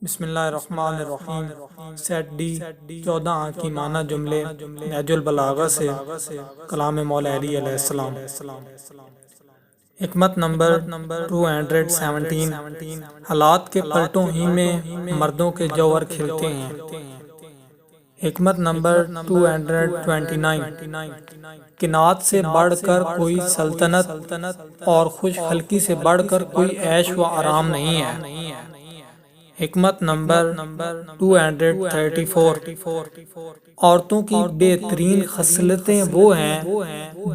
بسم اللہ الرحمن الرحیم۔ سیٹ ڈی 14 کی معنی جملے نہج البلاغہ سے کلام مولا علی علیہ السلام۔ حکمت نمبر 217، حالات کے پلٹوں ہی میں مردوں کے جوہر کھلتے ہیں۔ حکمت نمبر 229، قناعت سے بڑھ کر کوئی سلطنت اور خوش خلقی سے بڑھ کر کوئی عیش و آرام نہیں ہے۔ حکمت نمبر 234، عورتوں کی بہترین خصلتیں وہ ہیں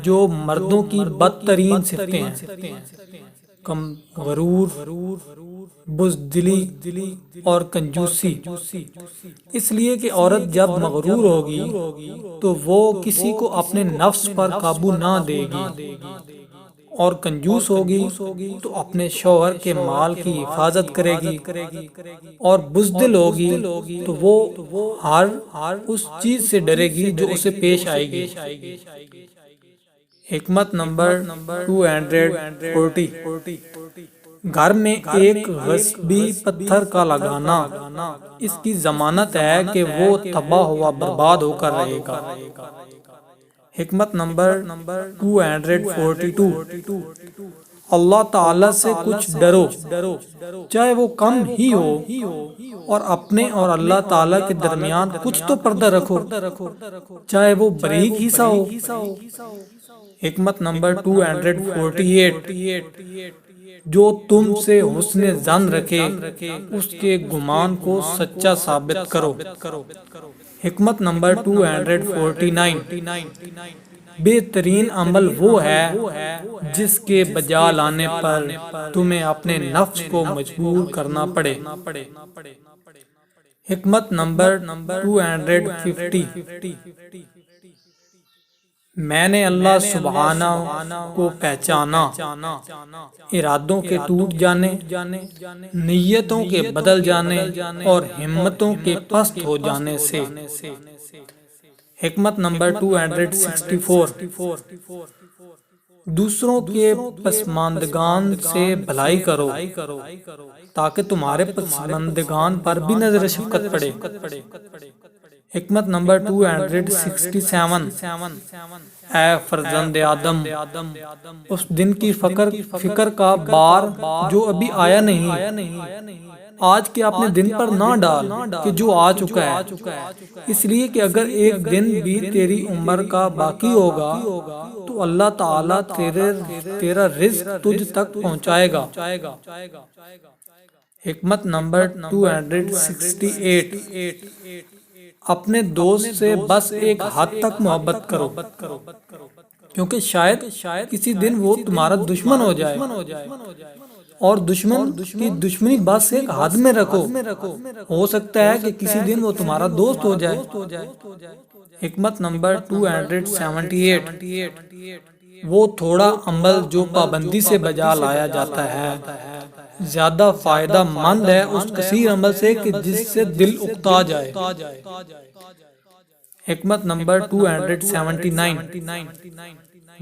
جو مردوں کی بدترین صفتیں ہیں، غرور، بزدلی اور کنجوسی۔ اس لیے کہ عورت جب مغرور ہوگی تو وہ کسی کو اپنے نفس پر قابو نہ دے گی، اور کنجوس ہوگی تو اپنے شوہر کے مال کی حفاظت کرے گی، اور بزدل ہوگی تو وہ ہر اس چیز سے ڈرے گی جو اسے پیش آئے گی۔ حکمت نمبر 240، گھر میں ایک غصبی پتھر کا لگانا اس کی ضمانت ہے کہ وہ تباہ ہوا برباد ہو کر رہے گا۔ حکمت نمبر 242، اللہ تعالیٰ سے کچھ ڈرو چاہے وہ کم ہی ہو، اور اپنے اور اللہ تعالیٰ کے درمیان کچھ تو پردہ رکھو چاہے وہ باریک ہی سا ہو۔ حکمت نمبر 248، جو تم سے حسن ظن رکھے اس کے گمان کو سچا ثابت کرو۔ حکمت نمبر 249، بہترین عمل وہ ہے جس کے بجا لانے پر تمہیں اپنے نفس کو مجبور کرنا پڑے۔ حکمت نمبر 250، میں نے اللہ سبحانہ کو پہچانا ارادوں کے ٹوٹ جانے، نیتوں کے بدل جانے اور ہمتوں کے پست ہو جانے سے۔ حکمت نمبر 264، دوسروں کے پسماندگان سے بھلائی کرو تاکہ تمہارے پسماندگان پر بھی نظر شفقت پڑے۔ حکمت نمبر 267، اے فرزند آدم، اس دن کی فکر کا بار جو ابھی آیا نہیں آج کے اپنے دن پر نہ ڈال کہ جو آ چکا ہے، اس لیے کہ اگر ایک دن بھی تیری عمر کا باقی ہوگا تو اللہ تعالیٰ تیرا رزق تجھ تک پہنچائے گا۔ حکمت نمبر 268، اپنے دوست سے بس ایک حد تک محبت کرو کیونکہ شاید کسی دن وہ تمہارا دشمن ہو جائے، اور دشمن کی دشمنی بس ایک حد میں رکھو، ہو سکتا ہے کہ کسی دن وہ تمہارا دوست ہو جائے۔ حکمت نمبر 278، وہ تھوڑا عمل جو پابندی سے بجا لایا جاتا ہے زیادہ فائدہ مند ہے اس کثیر عمل سے کہ جس سے دل اکتا جائے۔ حکمت نمبر 279،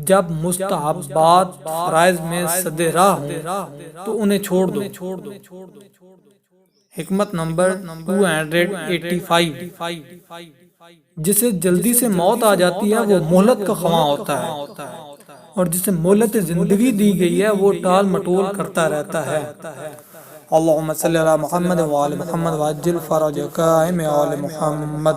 جب مستحبات فرائض میں صد راہ ہوں تو انہیں چھوڑ دو۔ حکمت نمبر 285، جسے جلدی سے موت آ جاتی ہے وہ مہلت کا خواہاں ہوتا ہے، اور جسے مہلت زندگی دی گئی ہے وہ ٹال مٹول کرتا رہتا ہے۔ اللہم صلی علی محمد وآل محمد وعجل فرجک آل محمد۔